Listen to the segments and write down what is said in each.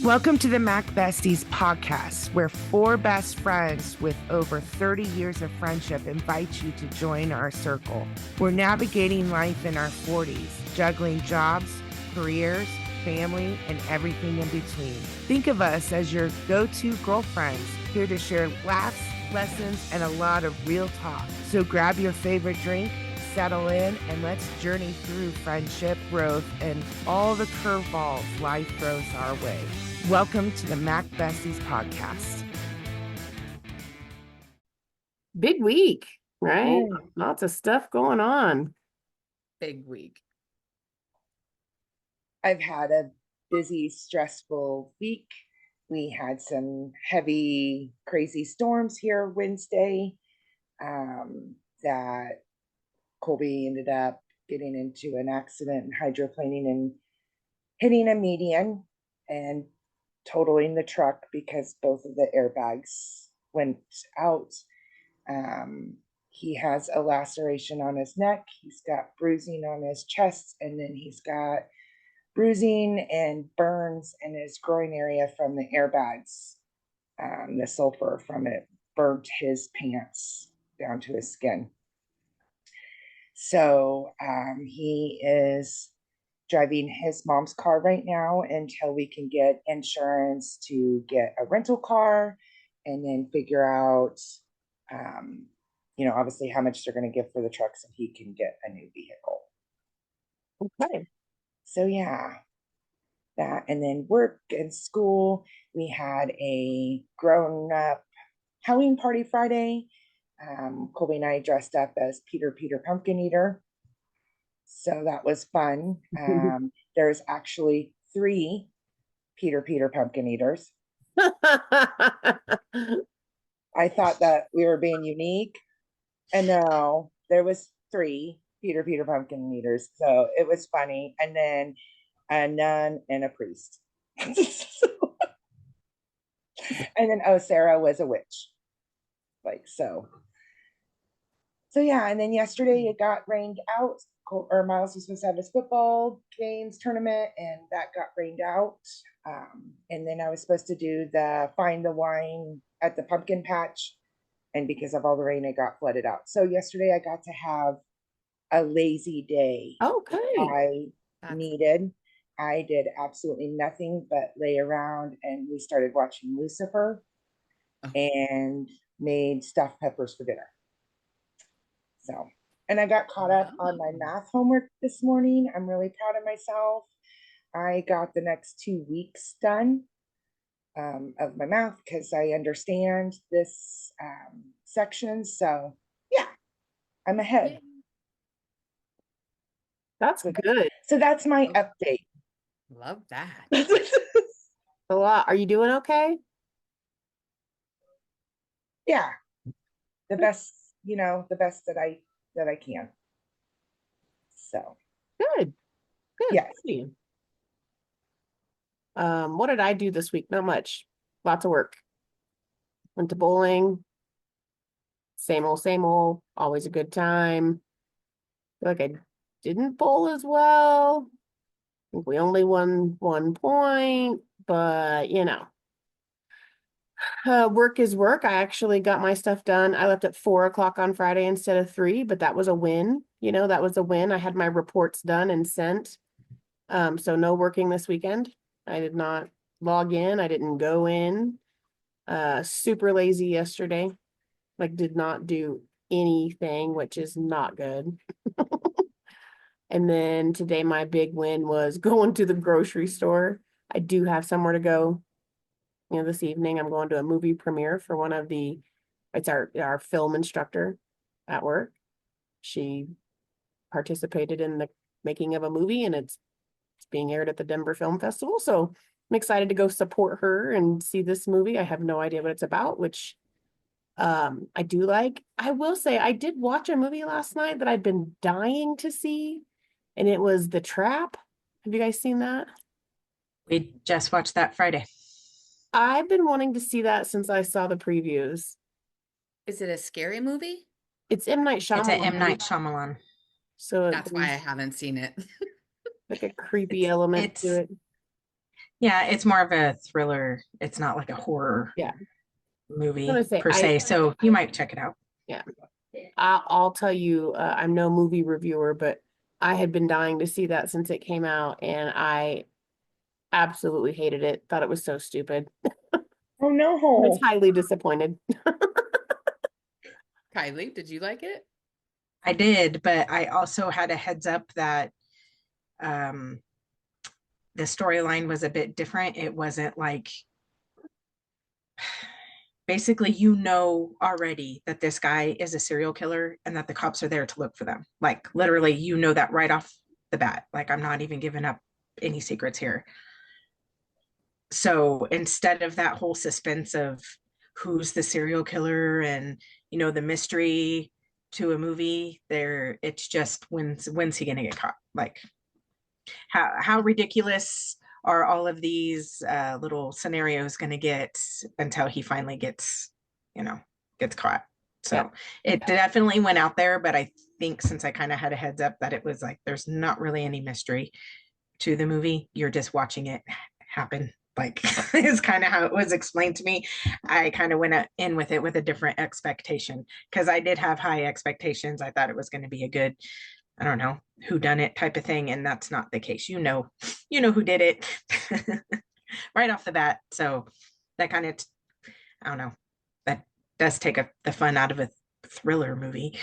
Welcome to the Mac Bestiez podcast, where four best friends with over 30 years of friendship invite you to join our circle. We're navigating life in our 40s, juggling jobs, careers, family, and everything in between. Think of us as your go-to girlfriends, here to share laughs, lessons, and a lot of real talk. So grab your favorite drink, settle in, and let's journey through friendship, growth, and all the curveballs life throws our way. Welcome to the Mac Bestiez podcast. Big week, right? Lots of stuff going on. Big week. I've had a busy, stressful week. We had some heavy, crazy storms here Wednesday that Colby ended up getting into an accident and hydroplaning and hitting a median and totaling the truck because both of the airbags went out. He has a laceration on his neck. He's got bruising on his chest, and then he's got bruising and burns in his groin area from the airbags. The sulfur from it burnt his pants down to his skin. So he is driving his mom's car right now until we can get insurance to get a rental car and then figure out, obviously how much they're going to give for the truck so he can get a new vehicle. Okay. So yeah, that, and then work and school. We had a grown-up Halloween party Friday. Colby and I dressed up as Peter Pumpkin Eater. So that was fun. There's actually 3 Peter Pumpkin Eaters. I thought that we were being unique. And no, there was 3 Peter Pumpkin Eaters. So it was funny. And then a nun and a priest. And then, Sarah was a witch. So yeah, and then yesterday it got rained out. Miles was supposed to have his football games tournament, and that got rained out. And then I was supposed to do the find the wine at the pumpkin patch, and because of all the rain, it got flooded out. So yesterday I got to have a lazy day. Okay. I did absolutely nothing but lay around, and we started watching Lucifer and made stuffed peppers for dinner. So, and I got caught up on my math homework this morning. I'm really proud of myself. I got the next 2 weeks done of my math because I understand this section. So yeah, I'm ahead. That's good. So that's my update. Love that. A lot. Are you doing okay? Yeah. The best that I can. So Good. Yes. What did I do this week? Not much. Lots of work. Went to bowling. Same old, always a good time. Feel like I didn't bowl as well. I think we only won 1 point, but work is work. I actually got my stuff done. I left at 4:00 on Friday instead of 3, but that was a win. That was a win. I had my reports done and sent. So no working this weekend. I did not log in. I didn't go in. Super lazy yesterday. Did not do anything, which is not good. And then today my big win was going to the grocery store. I do have somewhere to go. This evening I'm going to a movie premiere for it's our film instructor at work. She participated in the making of a movie, and it's being aired at the Denver Film Festival. So I'm excited to go support her and see this movie. I have no idea what it's about, which I do like. I will say I did watch a movie last night that I've been dying to see, and it was The Trap. Have you guys seen that? We just watched that Friday. I've been wanting to see that since I saw the previews. Is it a scary movie? It's M. Night Shyamalan. It's an M. Night Shyamalan. So that's why I haven't seen it. Like a creepy element to it. Yeah, it's more of a thriller. It's not like a horror Yeah. I'm movie gonna say per se. So you might check it out. yeah. I'll tell you, I'm no movie reviewer, but I had been dying to see that since it came out, and I absolutely hated it. Thought it was so stupid. Oh I was no. highly disappointed. Kylie, did you like it? I did, but I also had a heads up that um, the storyline was a bit different. It wasn't like basically you know already that this guy is a serial killer and that the cops are there to look for them. Like literally, you know that right off the bat. Like I'm not even giving up any secrets here. So instead of that whole suspense of who's the serial killer and the mystery to a movie, there it's just when's he gonna get caught? Like how ridiculous are all of these little scenarios going to get until he finally gets caught. Yeah. So it definitely went out there, but I think since I kind of had a heads up that it was like there's not really any mystery to the movie, you're just watching it happen. Like is kind of how it was explained to me. I kind of went in with it with a different expectation because I did have high expectations. I thought it was going to be a good, I don't know, who done it type of thing, and that's not the case. You know who did it right off the bat. So that kind of, I don't know, that does take the fun out of a thriller movie.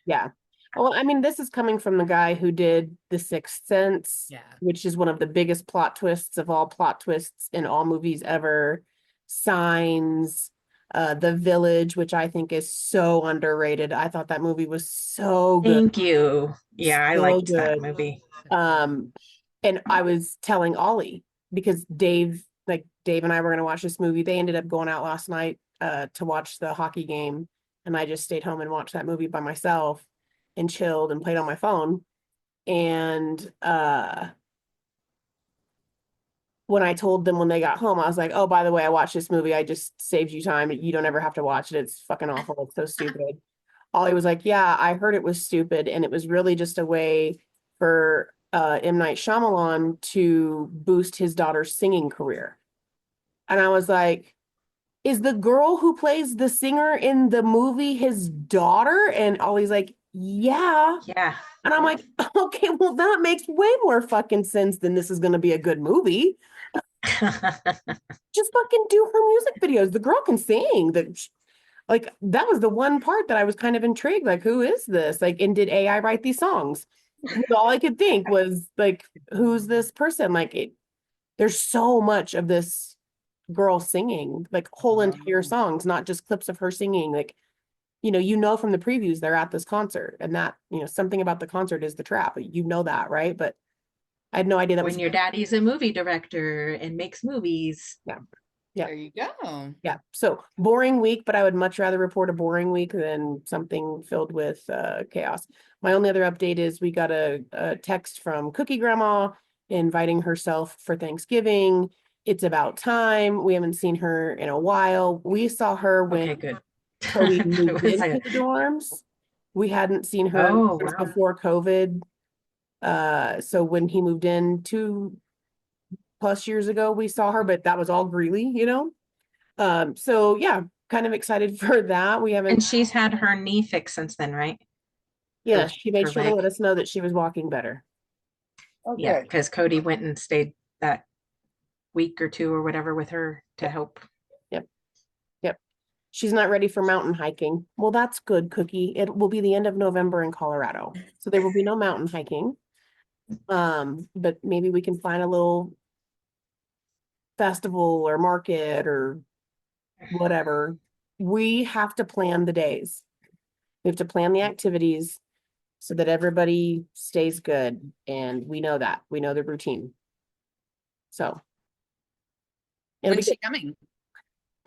Yeah. Well, I mean, this is coming from the guy who did The Sixth Sense, Yeah. which is one of the biggest plot twists of all plot twists in all movies ever. Signs, The Village, which I think is so underrated. I thought that movie was so good. Thank you. Yeah, I So liked that good. movie. And I was telling Ollie because Dave and I were gonna watch this movie. They ended up going out last night to watch the hockey game, and I just stayed home and watched that movie by myself and chilled and played on my phone. And when I told them when they got home, I was like, "Oh, by the way, I watched this movie. I just saved you time. You don't ever have to watch it. It's fucking awful. It's so stupid." Ollie was like, "Yeah, I heard it was stupid, and it was really just a way for M. Night Shyamalan to boost his daughter's singing career." And I was like, "Is the girl who plays the singer in the movie his daughter?" And Ollie's like, "Yeah." Yeah. And I'm like, "Okay, well, that makes way more fucking sense than this is going to be a good movie. Just fucking do her music videos. The girl can sing. Like that was the one part that I was kind of intrigued. Like, who is this? Like, and did AI write these songs? All I could think was like, who's this person? Like, there's so much of this girl singing, like whole entire songs, not just clips of her singing. Like, from the previews they're at this concert, and that something about the concert is the trap. You know that, right? But I had no idea that was. When your daddy's a movie director and makes movies. Yeah. There you go. Yeah. So boring week, but I would much rather report a boring week than something filled with chaos. My only other update is we got a text from Cookie Grandma inviting herself for Thanksgiving. It's about time. We haven't seen her in a while. We saw her when Okay, good. Cody moved It was into like, the dorms. We hadn't seen her oh, since wow. before COVID. So when he moved in 2+ years ago, we saw her, but that was all Greeley. So yeah, kind of excited for that. We And haven't, she's had her knee fixed since then, right? yeah, Her, she made her sure to leg. let us know that she was walking better. Oh, Yeah, good. because Cody went and stayed that week or two or whatever with her to help. Yep. Yep. She's not ready for mountain hiking. Well, that's good, Cookie. It will be the end of November in Colorado, so there will be no mountain hiking. But maybe we can find a little festival or market or whatever. We have to plan the days. We have to plan the activities so that everybody stays good. And we know that. We know the routine. So it'll be When's she coming?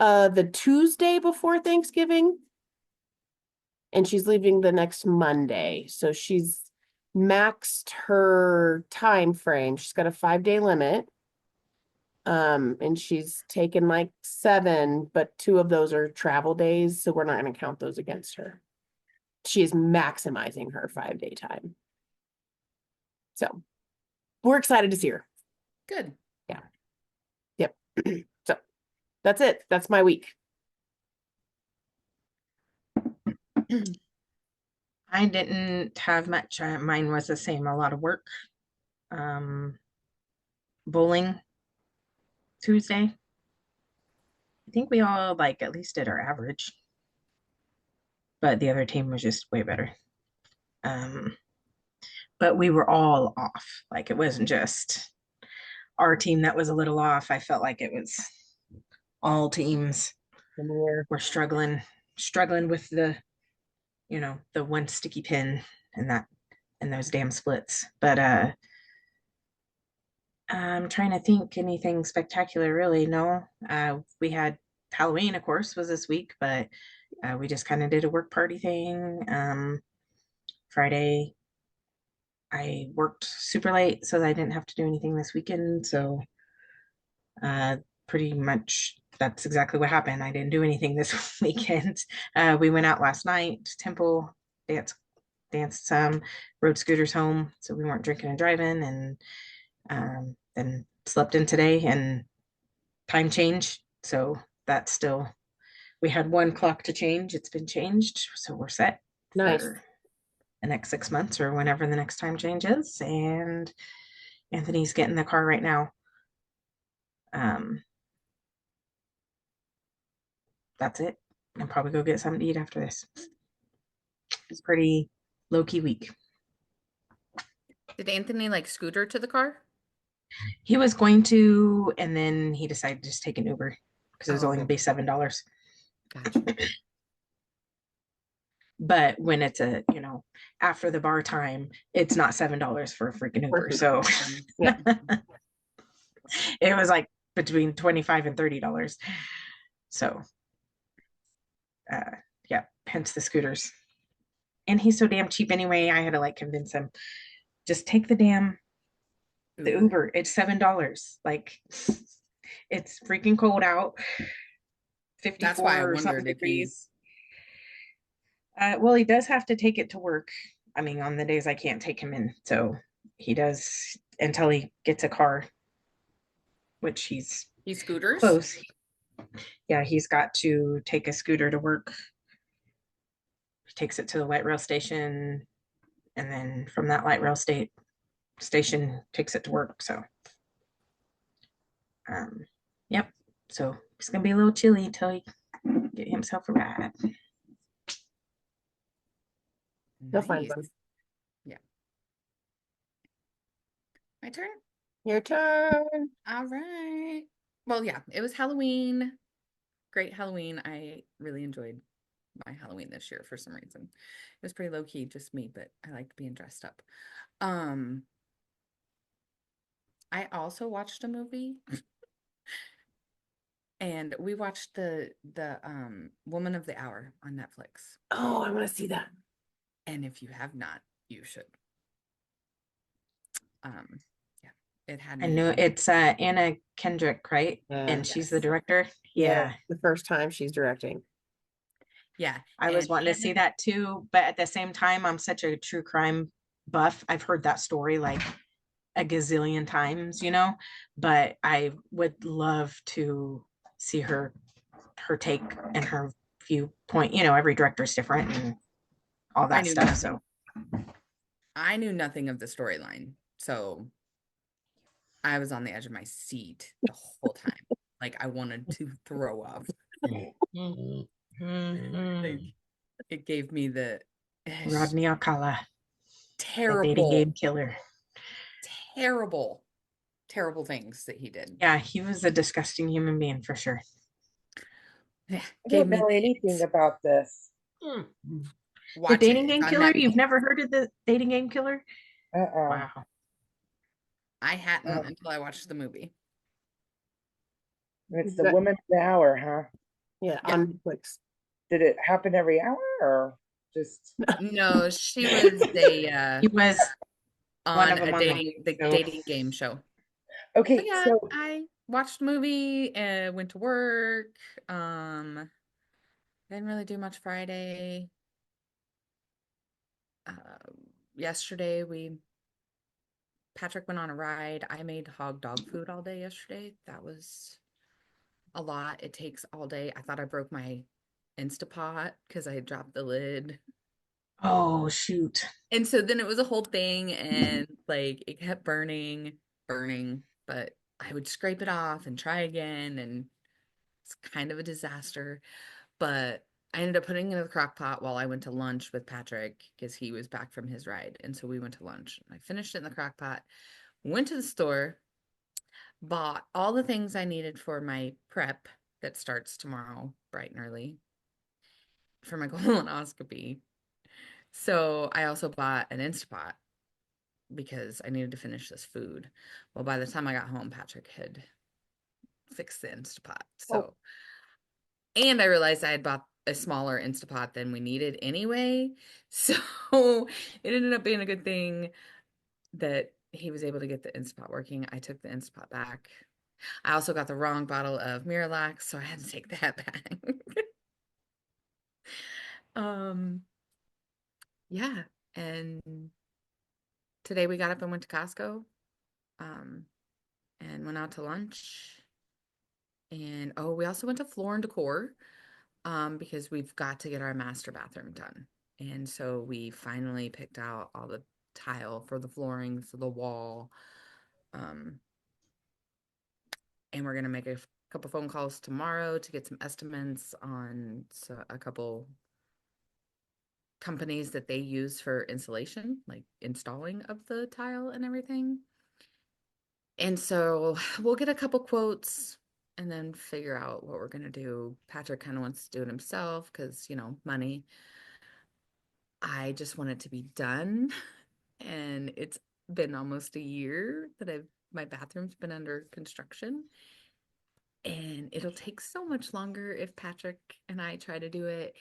the Tuesday before Thanksgiving. And she's leaving the next Monday. So she's maxed her time frame. She's got a 5-day limit. And she's taken like 7, but 2 of those are travel days, so we're not going to count those against her. She is maximizing her 5-day time. So we're excited to see her. Good. Yeah. So that's it. That's my week. I didn't have much. Mine was the same, a lot of work. Um, Bowling Tuesday. I think we all like at least did our average, but the other team was just way better. Um, but we were all off. Like it wasn't just our team that was a little off. I felt like it was all teams were struggling with the one sticky pin and that and those damn splits. But I'm trying to think anything spectacular really. No. We had Halloween, of course, was this week, but we just kind of did a work party thing. Friday I worked super late so that I didn't have to do anything this weekend. So uh, pretty much that's exactly what happened. I didn't do anything this weekend. We went out last night, Temple, danced some, rode scooters home, so we weren't drinking and driving, and then slept in today and time change. So that's still we had one clock to change. It's been changed, so we're set Nice. for the next 6 months or whenever the next time change is. And Anthony's getting the car right now. That's it. I'll probably go get something to eat after this. It's pretty low key week. Did Anthony like scooter to the car? He was going to, and then he decided to just take an Uber because it was Oh, only gonna be $7. Gotcha. But when it's after the bar time, it's not $7 for a freaking Uber. So Yeah. it was like between $25 and $30. So yeah, hence the scooters. And he's so damn cheap anyway. I had to like convince him, just take the Uber. It's $7. Like it's freaking cold out. That's why I 54 or something wondered if he. degrees. Well, he does have to take it to work. I mean, on the days I can't take him in. So he does until he gets a car, which he's He scooters? close. Yeah, he's got to take a scooter to work. He takes it to the light rail station, and then from that light rail station takes it to work. So, yep. So it's gonna be a little chilly until he get himself a ride. He'll find Nice. one. Yeah. My turn? Your turn. All right. Well, yeah, it was Halloween. Great Halloween. I really enjoyed my Halloween this year for some reason. It was pretty low key, just me, but I liked being dressed up. I also watched a movie and we watched the Woman of the Hour on Netflix. Oh, I want to see that. And if you have not, you should. Yeah, it had I me. know it's Anna Kendrick, right? Yeah. And she's the Yes. director. Yeah. The first time she's directing. Yeah. I was and wanting to see that too, but at the same time, I'm such a true crime buff. I've heard that story like a gazillion times, but I would love to see her take and her viewpoint. Every director's different and all I that knew stuff. nothing. So I knew nothing of the storyline. So I was on the edge of my seat the whole time. Like I wanted to throw up. Like, it gave me the Rodney Alcala, the dating terrible, game killer. terrible, terrible things that he did. Yeah, he was a disgusting human being for sure. Yeah, I gave don't me know the anything ips. about this. The Watch dating it. It's game on killer? You've Netflix. never heard of the dating game killer? Uh-uh. Wow. I hadn't until I watched the movie. It's the woman of the hour, huh? Yeah, Yeah. on Netflix. Did it happen every hour or just No, she was He was one on of them a on the show. dating game show. okay? So yeah, So I watched the movie and went to work. Didn't really do much Friday. Yesterday Patrick went on a ride. I made hog dog food all day yesterday. That was a lot. It takes all day. I thought I broke my Instapot because I had dropped the lid. Oh, shoot. And so then it was a whole thing and like it kept burning, but I would scrape it off and try again and it's kind of a disaster. But I ended up putting it in the crock pot while I went to lunch with Patrick because he was back from his ride. And so we went to lunch. I finished it in the crock pot, went to the store, bought all the things I needed for my prep that starts tomorrow, bright and early, for my colonoscopy. So I also bought an Instapot because I needed to finish this food. Well, by the time I got home, Patrick had fixed the Instapot. Oh, So, and I realized I had bought a smaller Instapot than we needed anyway. So it ended up being a good thing that he was able to get the Instapot working. I took the Instapot back. I also got the wrong bottle of Miralax, so I had to take that back. um, yeah. And today we got up and went to Costco, um, and went out to lunch. And oh, we also went to Floor and Decor, because we've got to get our master bathroom done. And so we finally picked out all the tile for the flooring, for the wall. Um, and we're gonna make a couple phone calls tomorrow to get some estimates on a couple companies that they use for installation, like installing of the tile and everything. And so we'll get a couple quotes and then figure out what we're gonna do. Patrick kind of wants to do it himself because, money. I just want it to be done. And it's been almost a year that my bathroom's been under construction. And it'll take so much longer if Patrick and I try to do it.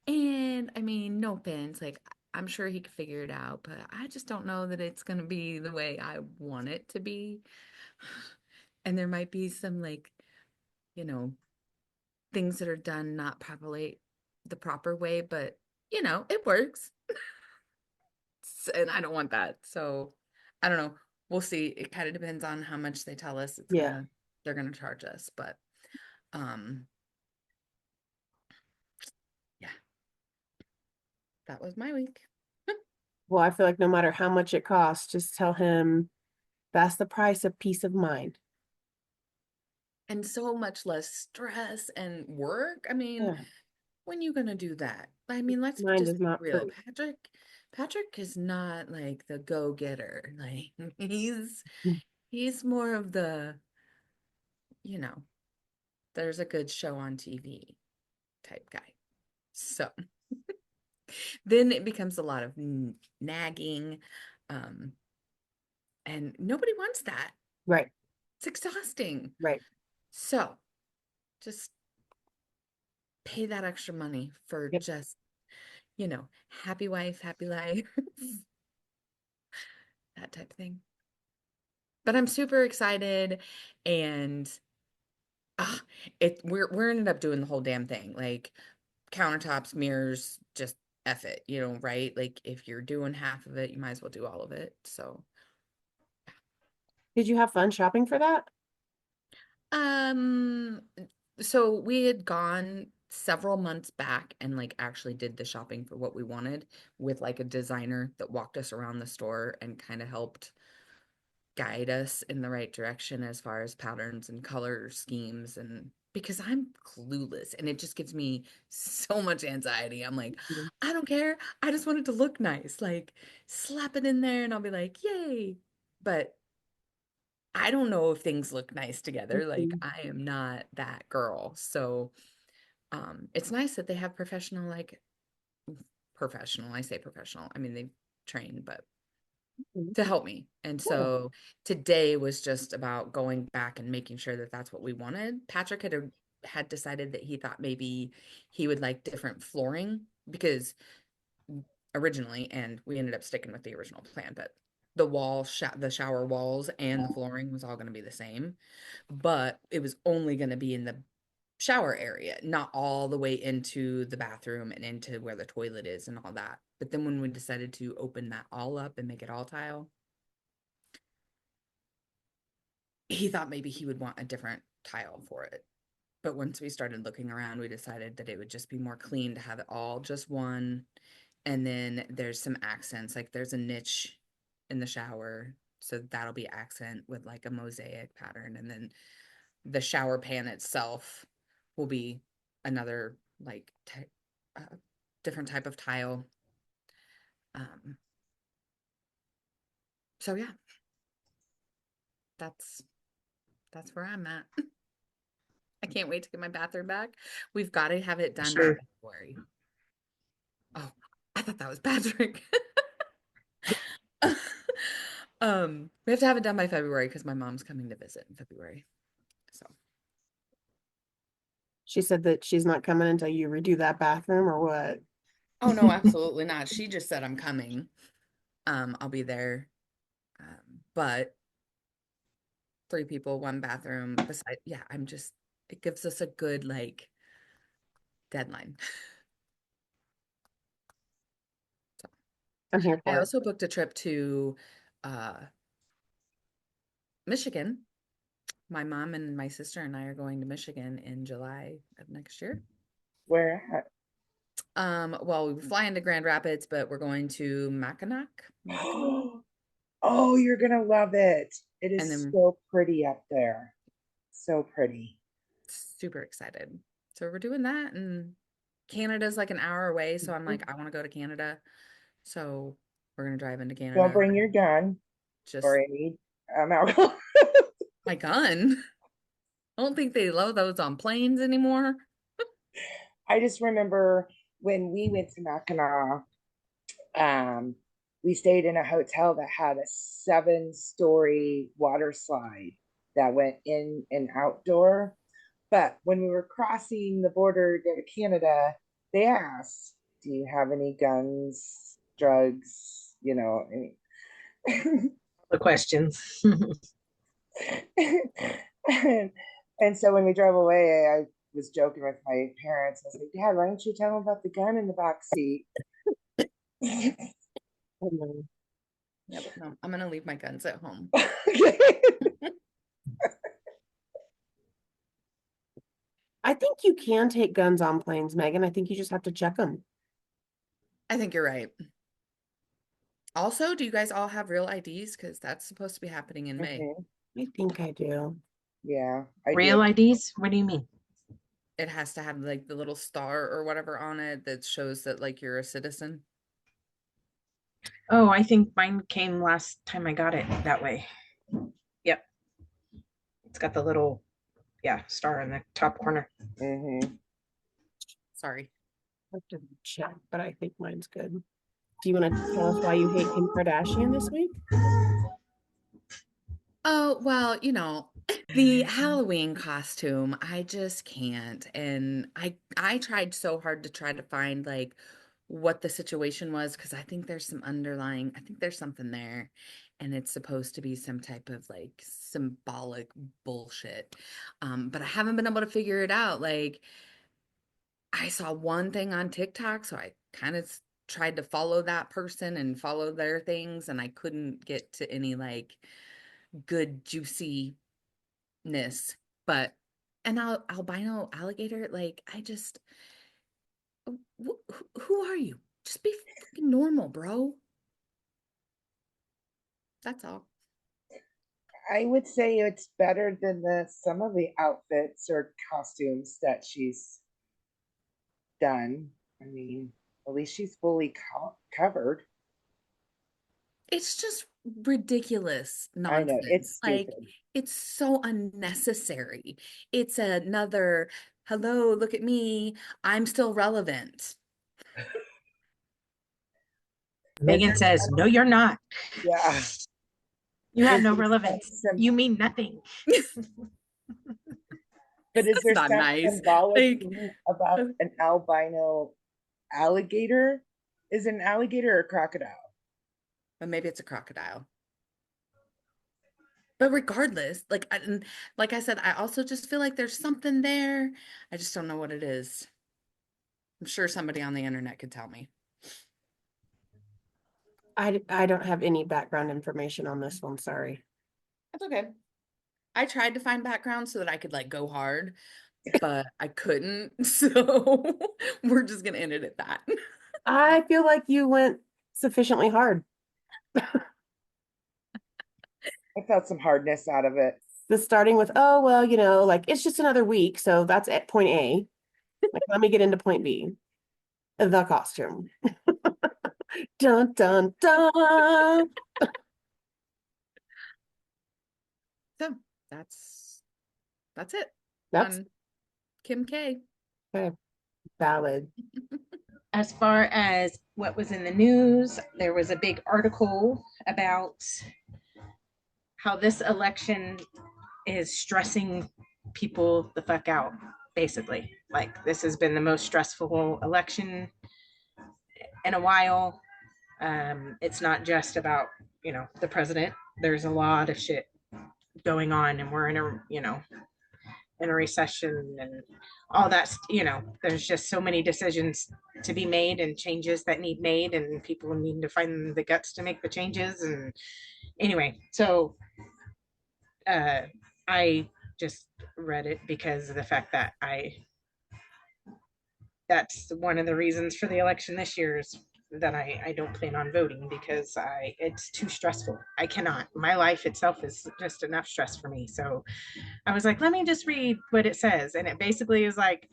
And I mean, no offense, like I'm sure he could figure it out, but I just don't know that it's gonna be the way I want it to be. And there might be some like, you know, things that are done not properly the proper way, but it works. And I don't want that. So I don't know. We'll see. It kind of depends on how much they tell us yeah. they're gonna charge us. But um yeah, that was my week. Well, I feel like no matter how much it costs, just tell him that's the price of peace of mind. And so much less stress and work. I mean, Yeah. when you gonna do that? I mean, let's Mind just is be not real. free. Patrick is not like the go-getter. Like he's Mm. he's more of the, you know, there's a good show on TV type guy. So then it becomes a lot of nagging. Um, and nobody wants that. Right, It's exhausting. right. So just pay that extra money for Yep. just, happy wife, happy life, that type of thing. But I'm super excited and ah, we're ended up doing the whole damn thing. Like countertops, mirrors, just F it, right? Like if you're doing half of it, you might as well do all of it. So Did you have fun shopping for that? Um, so we had gone several months back and like actually did the shopping for what we wanted with like a designer that walked us around the store and kind of helped guide us in the right direction as far as patterns and color schemes, and because I'm clueless and it just gives me so much anxiety. I'm like, Mhm. I don't care. I just want it to look nice. Like slap it in there and I'll be like, yay. But I don't know if things look nice together. Like Mhm. I am not that girl. So it's nice that they have professional. I say professional. I mean they train, but Mhm. to help me. And Yeah. so today was just about going back and making sure that that's what we wanted. Patrick had decided that he thought maybe he would like different flooring because originally, and we ended up sticking with the original plan, but the shower walls and the flooring was all going to be the same, but it was only going to be in the shower area, not all the way into the bathroom and into where the toilet is and all that. But then when we decided to open that all up and make it all tile, he thought maybe he would want a different tile for it. But once we started looking around, we decided that it would just be more clean to have it all just one. And then there's some accents, like there's a niche in the shower. So that'll be accent with like a mosaic pattern. And then the shower pan itself will be another like different type of tile. Um, so yeah, that's where I'm at. I can't wait to get my bathroom back. We've got to have it done by Sure. February. Oh, I thought that was Patrick. We have to have it done by February because my mom's coming to visit in February. So She said that she's not coming until you redo that bathroom or what? oh no, absolutely not. She just said I'm coming. I'll be there. But 3 people, 1 bathroom. Besides, yeah, it gives us a good like deadline. So I'm here I for it. also booked a trip to uh Michigan. My mom and my sister and I are going to Michigan in July of next year. Where at? Well, we fly into Grand Rapids, but we're going to Mackinac. Oh, you're gonna love it. It And is then so pretty up there. So pretty. super excited. So we're doing that, and Canada's like an hour away, so I'm like, I want to go to Canada. So we're gonna drive into Don't Canada. bring your gun or Just any alcohol. my gun. I don't think they allow those on planes anymore. I just remember when we went to Mackinac, um, we stayed in a hotel that had a 7-story water slide that went in and outdoor. But when we were crossing the border to go to Canada, they asked, "Do you have any guns, drugs, any?" The questions. and so when we drove away, I was joking with my parents. I was like, "Dad, why don't you tell them about the gun in the back seat?" Oh, no. Yeah, but no, I'm gonna leave my guns at home. I think you can take guns on planes, Megan. I think you just have to check them. I think you're right. Also, do you guys all have real IDs? Because that's supposed to be happening in May. Mhm. I think I do. Yeah, I Real do. IDs? What do you mean? It has to have like the little star or whatever on it that shows that like you're a citizen. Oh, I think mine came last time I got it that way. Yep. It's got the little, yeah, star in the top corner. Mhm. Sorry. I have to check, but I think mine's good. Do you want to tell us why you hate Kim Kardashian this week? Oh, well, the Halloween costume, I just can't. And I tried so hard to try to find like what the situation was because I think there's something there. And it's supposed to be some type of like symbolic bullshit. But I haven't been able to figure it out. Like I saw one thing on TikTok, so I kind of tried to follow that person and follow their things, and I couldn't get to any like good juiciness. But an albino alligator, like I just, who are you? Just be fucking normal, bro. That's all. I would say it's better than some of the outfits or costumes that she's done. I mean, at least she's fully covered. It's just ridiculous I know it's nonsense. Like, stupid. it's so unnecessary. It's another, hello, look at me. I'm still relevant. Is Megan there says, some, no, you're not. yeah. You have Is no there relevance. some, You mean nothing. but is That's there not some nice. symbolic Like, thing about an albino alligator? Is it an alligator or a crocodile? but maybe it's a crocodile. But regardless, like I said, I also just feel like there's something there. I just don't know what it is. I'm sure somebody on the internet could tell me. I don't have any background information on this one. Sorry. That's okay. I tried to find background so that I could like go hard, but I couldn't. So we're just gonna end it at that. I feel like you went sufficiently hard. I felt some hardness out of it. The starting with, oh, well, like it's just another week. So that's at point A. Like, let me get into point B. The costume. Dun, dun, dun. So that's it That's on Kim K. okay. Valid. As far as what was in the news, there was a big article about how this election is stressing people the fuck out, basically. Like, this has been the most stressful election in a while. It's not just about, the president. There's a lot of shit going on, and we're in a recession and all that. There's just so many decisions to be made and changes that need made, and people need to find the guts to make the changes. And anyway, so I just read it because of the fact that that's one of the reasons for the election this year is that I don't plan on voting because it's too stressful. I cannot. My life itself is just enough stress for me. So I was like, let me just read what it says. And it basically is like,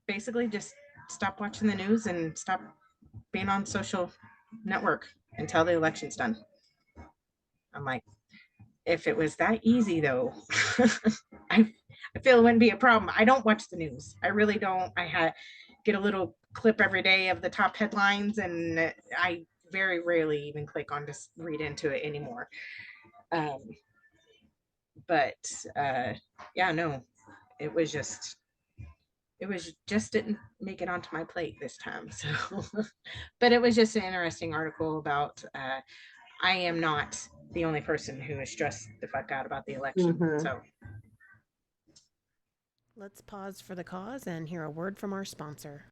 basically just stop watching the news and stop being on social network until the election's done. I'm like, if it was that easy though, I feel it wouldn't be a problem. I don't watch the news. I really don't. Get a little clip every day of the top headlines, and I very rarely even click on to read into it anymore. But yeah, no, it was just didn't make it onto my plate this time. So, but it was just an interesting article about. I am not the only person who is stressed the fuck out about the election. So. Let's pause for the cause and hear a word from our sponsor.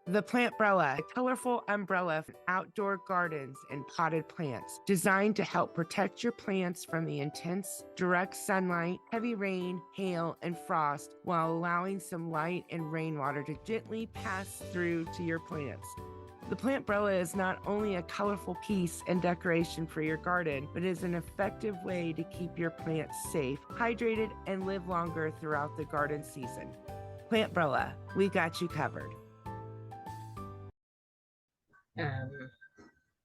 The Plantbrella, a colorful umbrella for outdoor gardens and potted plants, designed to help protect your plants from the intense, direct sunlight, heavy rain, hail, and frost, while allowing some light and rainwater to gently pass through to your plants. The Plantbrella is not only a colorful piece and decoration for your garden, but is an effective way to keep your plants safe, hydrated, and live longer throughout the garden season. Plantbrella, we got you covered.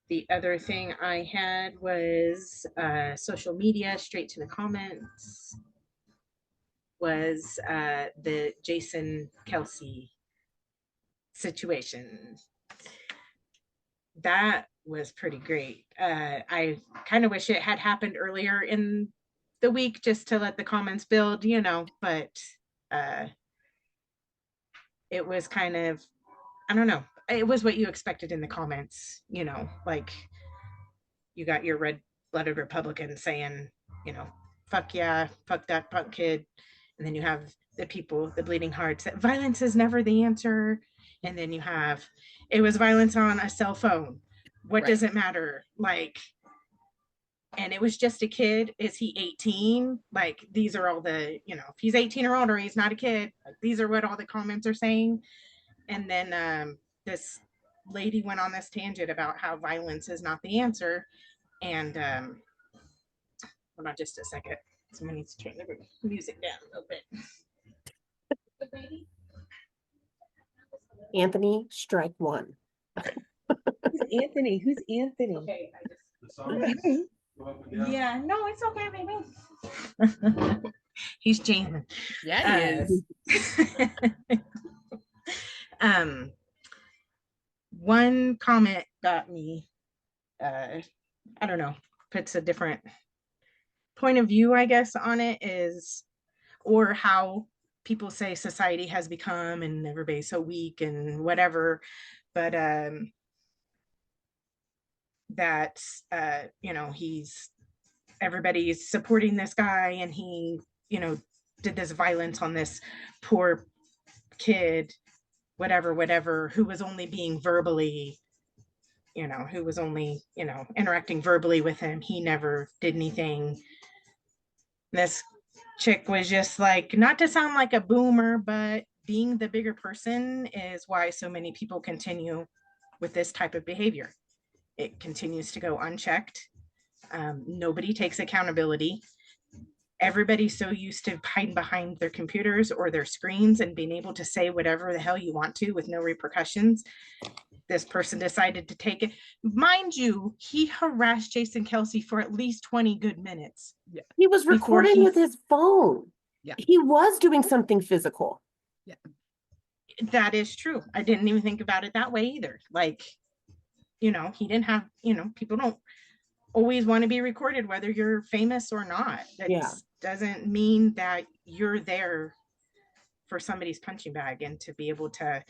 The other thing I had was social media, straight to the comments, was the Jason Kelsey situation. That was pretty great. I kind of wish it had happened earlier in the week just to let the comments build, but it was kind of, I don't know. It was what you expected in the comments, like you got your red-blooded Republican saying, fuck yeah, fuck that punk kid. And then you have the people, the bleeding hearts, that violence is never the answer. And then you have, it was violence on a cell phone. What does it matter? Like, and it was just a kid. Is he 18? Like, these are all the, if he's 18 or older, he's not a kid. Like, these are what all the comments are saying. And then this lady went on this tangent about how violence is not the answer. And hold on just a second. Someone needs to turn the music down a little bit. Anthony, strike one. Who's Anthony? Who's Anthony? Okay, yeah, no, it's okay, baby. He's jamming. Yeah, he is. One comment got me, I don't know, puts a different point of view, I guess, on it, is, or how people say society has become and everybody's so weak and whatever, but that everybody's supporting this guy, and he did this violence on this poor kid, whatever, who was only being verbally, who was only interacting verbally with him. He never did anything. This chick was just like, not to sound like a boomer, but being the bigger person is why so many people continue with this type of behavior. It continues to go unchecked. Nobody takes accountability. Everybody's so used to hiding behind their computers or their screens and being able to say whatever the hell you want to with no repercussions. This person decided to take it. Mind you, he harassed Jason Kelsey for at least 20 good minutes. Yeah. He was recording with his phone. Yeah. He was doing something physical. Yeah. That is true. I didn't even think about it that way either. Like, he didn't have, people don't always want to be recorded, whether you're famous or not. That doesn't mean that you're there for somebody's punching bag, and to be able to,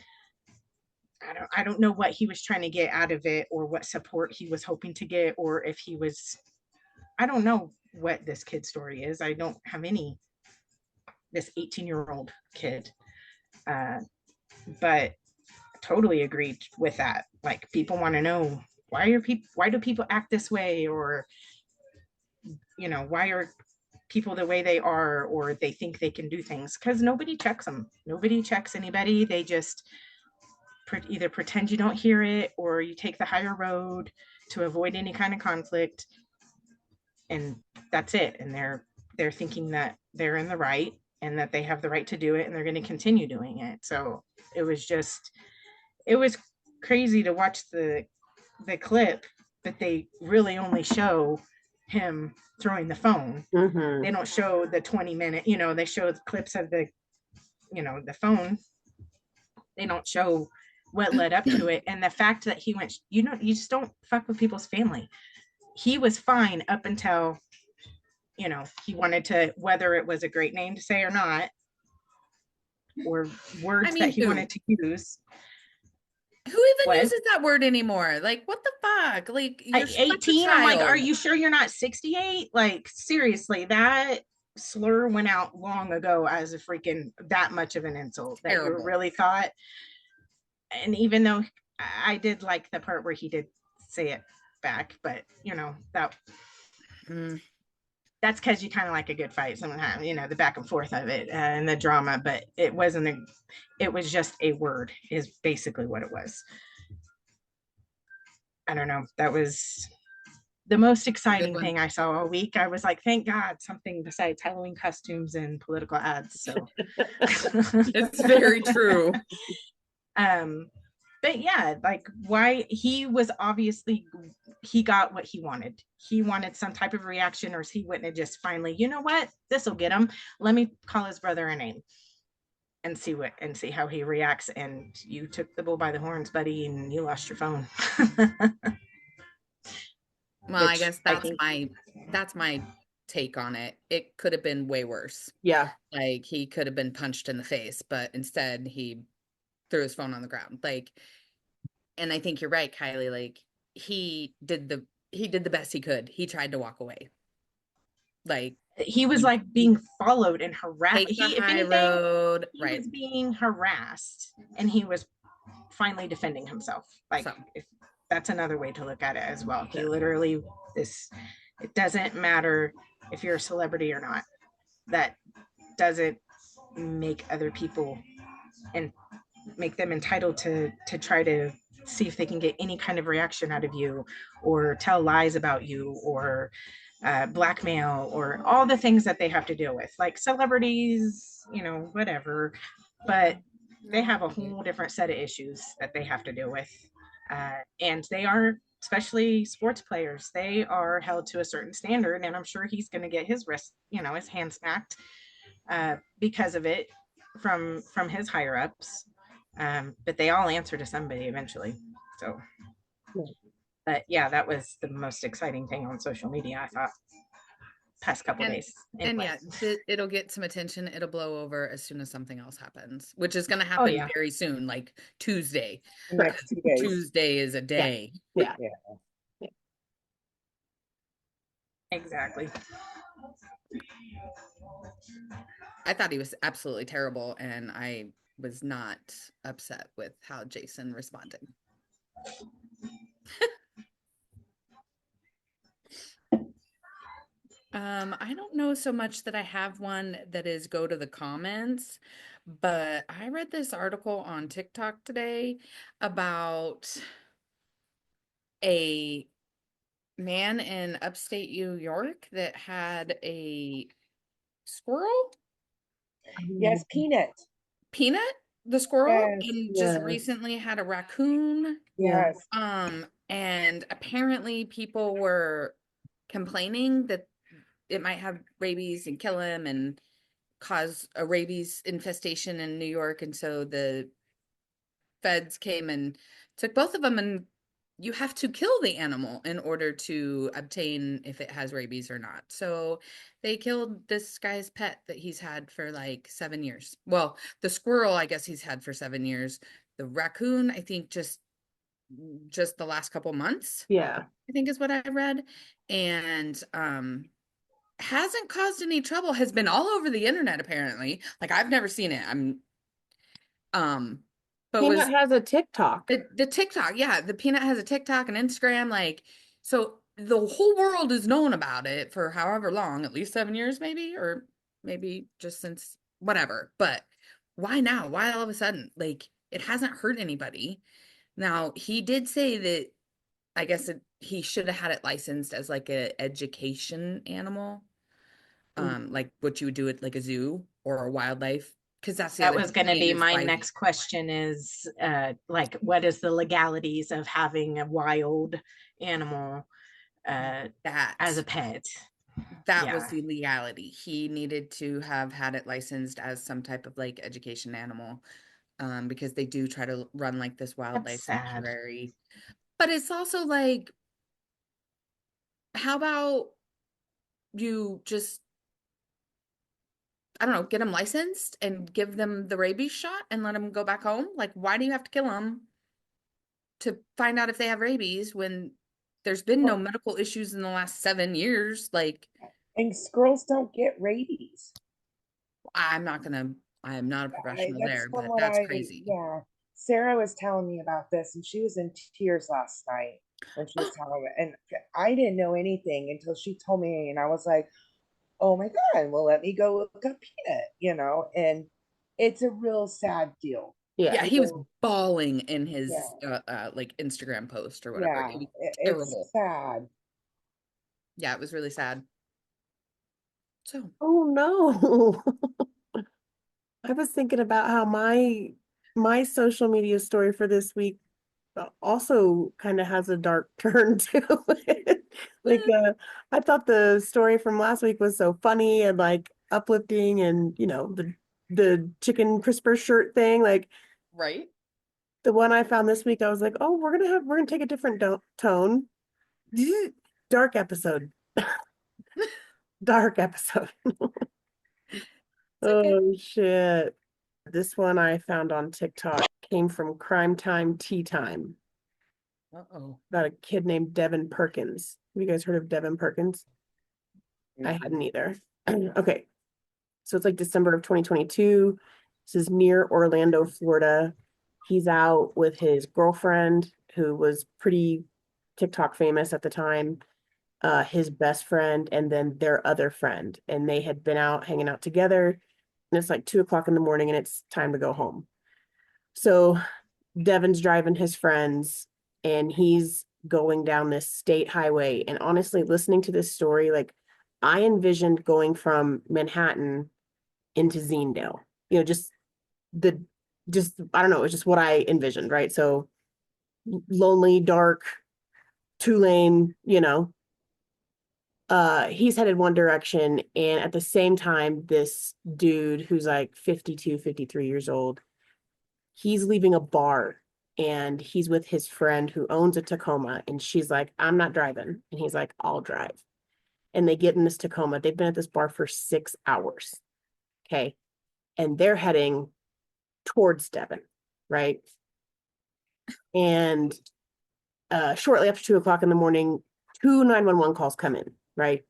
I don't know what he was trying to get out of it, or what support he was hoping to get, or if he was, I don't know what this kid's story is. I don't have this 18-year-old kid. But totally agreed with that. Like, people want to know, why do people act this way? Or, why are people the way they are, or they think they can do things, because nobody checks them. Nobody checks anybody. They just either pretend you don't hear it, or you take the higher road to avoid any kind of conflict, and that's it. And they're thinking that they're in the right, and that they have the right to do it, and they're going to continue doing it. So it was crazy to watch the clip, but they really only show him throwing the phone. Mm-hmm. They don't show the 20-minute, they show clips of the phone. They don't show what led up to it. And the fact that he went, you just don't fuck with people's family. He was fine up until, he wanted to, whether it was a great name to say or not, or words that he wanted to use. Who even uses that word anymore? Like, what the fuck? Like, you're 18. I'm like, are you sure you're not 68? Like, seriously, that slur went out long ago as a freaking that much of an insult. Terrible. That you really thought. And even though I did like the part where he did say it back, but that that's because you kind of like a good fight sometimes, the back and forth of it and the drama. But it wasn't it was just a word, is basically what it was. I don't know. That was the most exciting thing I saw all week. I was like, thank God, something besides Halloween costumes and political ads. So it's very true. But yeah, like, why he was obviously, he got what he wanted. He wanted some type of reaction, or he wouldn't have just finally, you know what, this will get him. Let me call his brother a name and see how he reacts. And you took the bull by the horns, buddy, and you lost your phone. Well, I guess that's my take on it. It could have been way worse. Yeah. Like, he could have been punched in the face, but instead he threw his phone on the ground. Like, and I think you're right, Kylie. Like, he did the best he could. He tried to walk away. Like, he was like being followed and harassed. If anything, he was being harassed, and he was finally defending himself. Like, if that's another way to look at it as well. He literally, it doesn't matter if you're a celebrity or not. That doesn't make other people and make them entitled to try to see if they can get any kind of reaction out of you, or tell lies about you, or blackmail, or all the things that they have to deal with, like celebrities, whatever. But they have a whole different set of issues that they have to deal with. And they are, especially sports players, they are held to a certain standard. And I'm sure he's going to get his wrist, his hand smacked because of it from his higher ups. But they all answer to somebody eventually. So, but yeah, that was the most exciting thing on social media, I thought, past couple days. Anyway. And yeah, it'll get some attention. It'll blow over as soon as something else happens, which is going to happen very soon, like Tuesday. Next 2 days. Tuesday is a day. Yeah. Exactly. I thought he was absolutely terrible, and I was not upset with how Jason responded. I don't know so much that I have one that is go to the comments, but I read this article on TikTok today about a man in upstate New York that had a squirrel, Yes, Peanut. Peanut, the squirrel, Yes, and just Yeah. recently had a raccoon. Yeah. yes. And apparently people were complaining that it might have rabies and kill him and cause a rabies infestation in New York. And so the feds came and took both of them, and you have to kill the animal in order to obtain if it has rabies or not. So they killed this guy's pet that he's had for like 7 years. Well, the squirrel, I guess he's had for 7 years. The raccoon, I think just the last couple months, Yeah. I think is what I read. And hasn't caused any trouble, has been all over the internet apparently. Like I've never seen it. Um but Peanut was has a TikTok. the TikTok, yeah, the Peanut has a TikTok and Instagram, like, so the whole world has known about it for however long, at least 7 years maybe, or maybe just since whatever. But why now? Why all of a sudden? Like it hasn't hurt anybody. Now, he did say that I guess he should have had it licensed as like a education animal, like what you would do at like a zoo or a wildlife, because that's the That other was thing going to Ian be is my fighting. next question is like, what is the legalities of having a wild animal as a That pet? that was Yeah, the legality. He needed to have had it licensed as some type of like education animal, because they do try to run like this that's wildlife sad. sanctuary. But it's also like, how about you just, I don't know, get them licensed and give them the rabies shot and let them go back home? Like, why do you have to kill them to find out if they have rabies when there's been no Well, medical issues in the last 7 years? Like, and squirrels don't get rabies. I'm not gonna, I am not a professional That's there, from but what that's I, crazy. yeah. Sarah was telling me about this, and she was in tears last night when she was Oh, telling me. And I didn't know anything until she told me, and I was like, "Oh my God, well, let me go look up Peanut," and it's a real sad deal. yeah, Yeah. he was Real, bawling in yeah, his like Instagram post or whatever. yeah, It was it's terrible. sad. Yeah, it was really sad. So, Oh no. I was thinking about how my social media story for this week also kind of has a dark turn to it. Like I thought the story from last week was so funny and like uplifting and the chicken crisper shirt thing. Like right? the one I found this week, I was like, oh, we're gonna take a different tone. Dark episode. Dark episode. It's okay. Oh shit. This one I found on TikTok came from Crime Time Tea Time Uh-oh. about a kid named Devin Perkins. Have you guys heard of Devin Perkins? I hadn't either. Okay. So it's like December of 2022. This is near Orlando, Florida. He's out with his girlfriend, who was pretty TikTok famous at the time, his best friend, and then their other friend. And they had been out hanging out together. And it's like 2 o'clock in the morning and it's time to go home. So Devin's driving his friends and he's going down this state highway. And honestly, listening to this story, like I envisioned going from Manhattan into Zenedale, just the, just, I don't know, it was just what I envisioned, right? So lonely, dark, 2 lane, he's headed one direction. And at the same time, this dude who's like 52, 53 years old, he's leaving a bar and he's with his friend who owns a Tacoma. And she's like, I'm not driving. And he's like, I'll drive. And they get in this Tacoma. They've been at this bar for 6 hours. Okay. And they're heading towards Devon. Right. And shortly after 2 o'clock in the morning, two 911 calls come in. Right.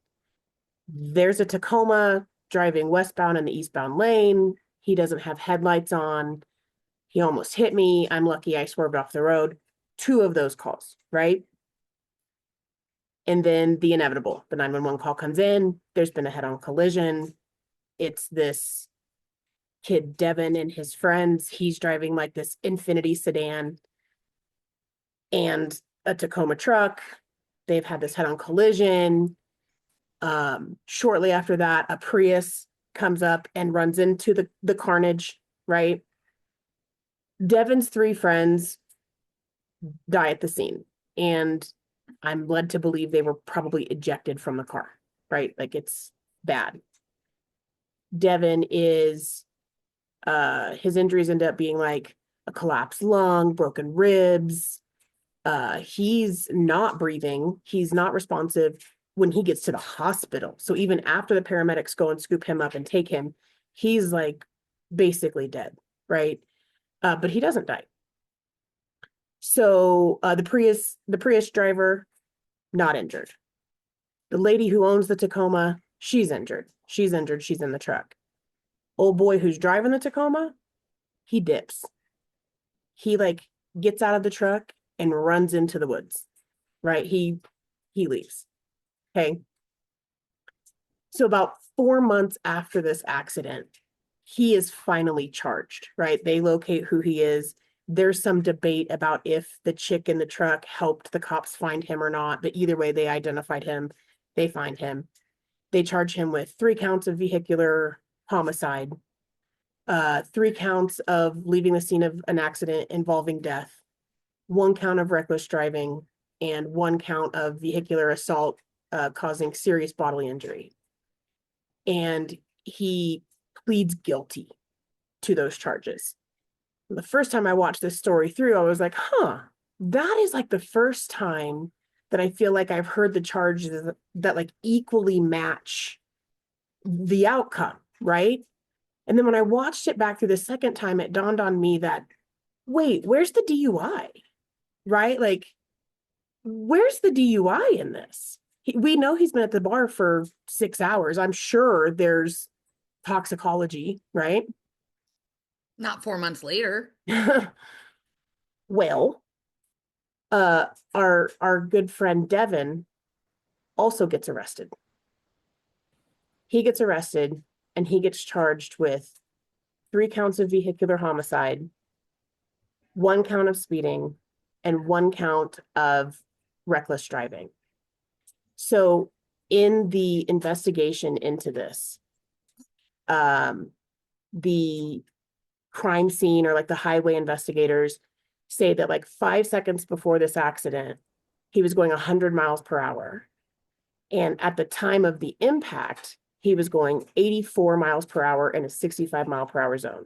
There's a Tacoma driving westbound in the eastbound lane. He doesn't have headlights on. He almost hit me. I'm lucky I swerved off the road. Two of those calls, right? And then the inevitable, the 911 call comes in. There's been a head-on collision. It's this kid, Devin, and his friends. He's driving like this Infinity sedan and a Tacoma truck. They've had this head-on collision. Shortly after that, a Prius comes up and runs into the carnage, right? Devin's 3 friends die at the scene. And I'm led to believe they were probably ejected from the car, right? Like, it's bad. Devin is, his injuries end up being like a collapsed lung, broken ribs. He's not breathing. He's not responsive when he gets to the hospital. So even after the paramedics go and scoop him up and take him, he's like basically dead, right? But he doesn't die. So the Prius driver, not injured. The lady who owns the Tacoma, she's injured. She's injured. She's in the truck. Old boy who's driving the Tacoma, he dips. He like gets out of the truck and runs into the woods, right? He leaves. Okay. So about 4 months after this accident, he is finally charged, right? They locate who he is. There's some debate about if the chick in the truck helped the cops find him or not, but either way, they identified him. They find him. They charge him with 3 counts of vehicular homicide, 3 counts of leaving the scene of an accident involving death, 1 count of reckless driving, and 1 count of vehicular assault causing serious bodily injury. And he pleads guilty to those charges. The first time I watched this story through, I was like, that is like the first time that I feel like I've heard the charges that like equally match the outcome, right? And then when I watched it back through the second time, it dawned on me that, wait, where's the DUI? Right? Like, where's the DUI in this? We know he's been at the bar for 6 hours. I'm sure there's toxicology, right? Not 4 months later. Well, our good friend Devin also gets arrested. He gets arrested and he gets charged with 3 counts of vehicular homicide, 1 count of speeding, and 1 count of reckless driving. So in the investigation into this, the crime scene or like the highway investigators say that like 5 seconds before this accident, he was going 100 miles per hour. And at the time of the impact, he was going 84 miles per hour in a 65 mile per hour zone.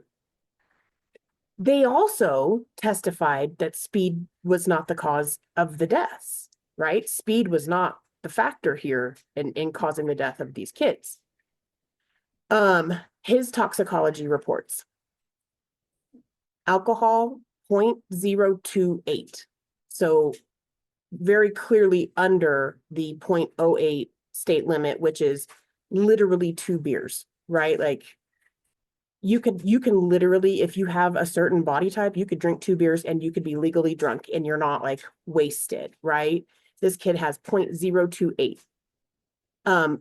They also testified that speed was not the cause of the deaths, right? Speed was not the factor here in causing the death of these kids. His toxicology reports: alcohol 0.028. So very clearly under the 0.08 state limit, which is literally 2 beers, right? Like you can literally, if you have a certain body type, you could drink 2 beers and you could be legally drunk and you're not like wasted, right? This kid has 0.028.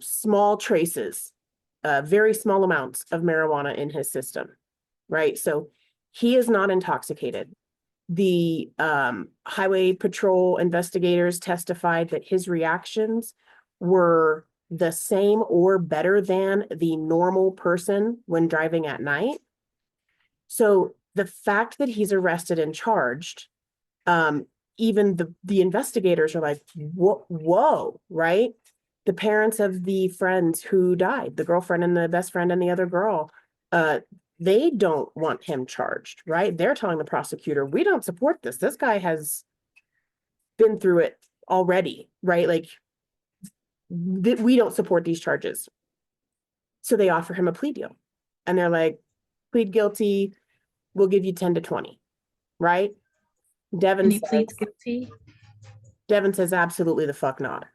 Small traces, very small amounts of marijuana in his system, right? So he is not intoxicated. The highway patrol investigators testified that his reactions were the same or better than the normal person when driving at night. So the fact that he's arrested and charged, even the investigators are like, whoa, right? The parents of the friends who died, the girlfriend and the best friend and the other girl, they don't want him charged, right? They're telling the prosecutor, we don't support this. This guy has been through it already, right? Like, we don't support these charges. So they offer him a plea deal. And they're like, plead guilty, we'll give you 10 to 20, right? And he pleads guilty. Devin says, absolutely the fuck not.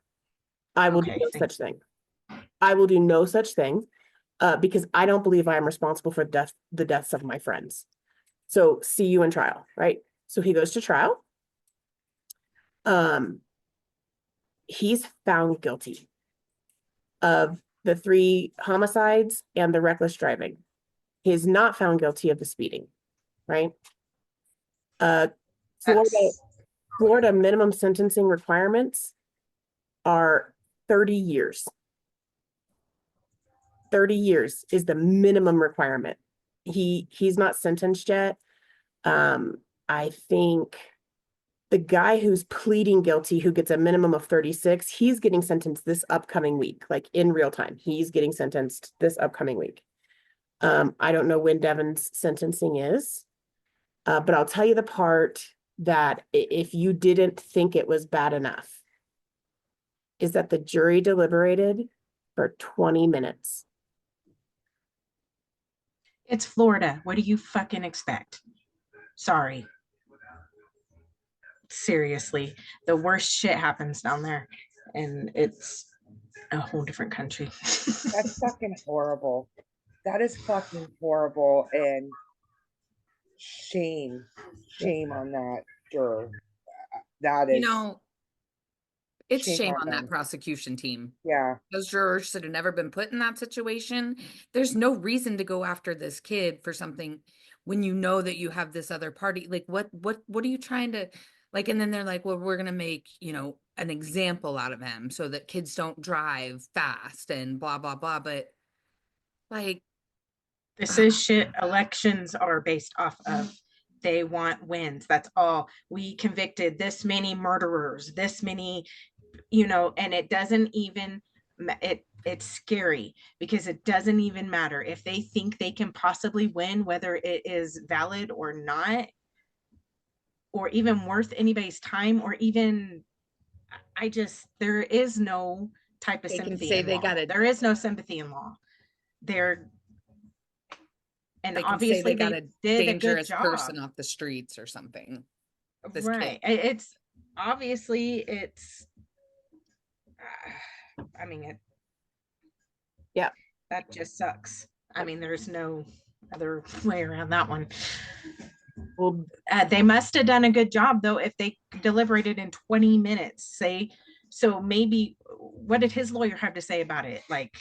I will do Okay, no such thing. I will do no such thing. Because I don't believe I am responsible for the deaths of my friends. So see you in trial, right? So he goes to trial. he's found guilty of the 3 homicides and the reckless driving. He is not found guilty of the speeding, right? Florida, Florida minimum sentencing requirements are 30 years. 30 years is the minimum requirement. He's not sentenced yet. I think the guy who's pleading guilty, who gets a minimum of 36, he's getting sentenced this upcoming week, like in real time. He's getting sentenced this upcoming week. I don't know when Devin's sentencing is, but I'll tell you the part that if you didn't think it was bad enough, is that the jury deliberated for 20 minutes. It's Florida. What do you fucking expect? Sorry. Seriously, the worst shit happens down there, and it's a whole different country. That's fucking horrible. That is fucking horrible. And shame on that juror. That is It's shame shame on on that them. prosecution team. Yeah. Those jurors should have never been put in that situation. There's no reason to go after this kid for something when you know that you have this other party. Like, what are you trying to like? And then they're like, well, we're gonna make, an example out of him so that kids don't drive fast and blah blah blah. But like, This is shit elections are based off of. They want wins. That's all. We convicted this many murderers, this many, and it doesn't even it's scary because it doesn't even matter if they think they can possibly win, whether it is valid or not, or even worth anybody's time, or even there is no type of they can sympathy say in they law. got a There is no sympathy in law. And they can say obviously they got they a did a good dangerous job. person off the streets or something. This Right. kid. It's obviously I mean, Yeah. that just sucks. I mean, there's no other way around that one. Well, They must have done a good job though if they deliberated in 20 minutes. So maybe what did his lawyer have to say about it? Like,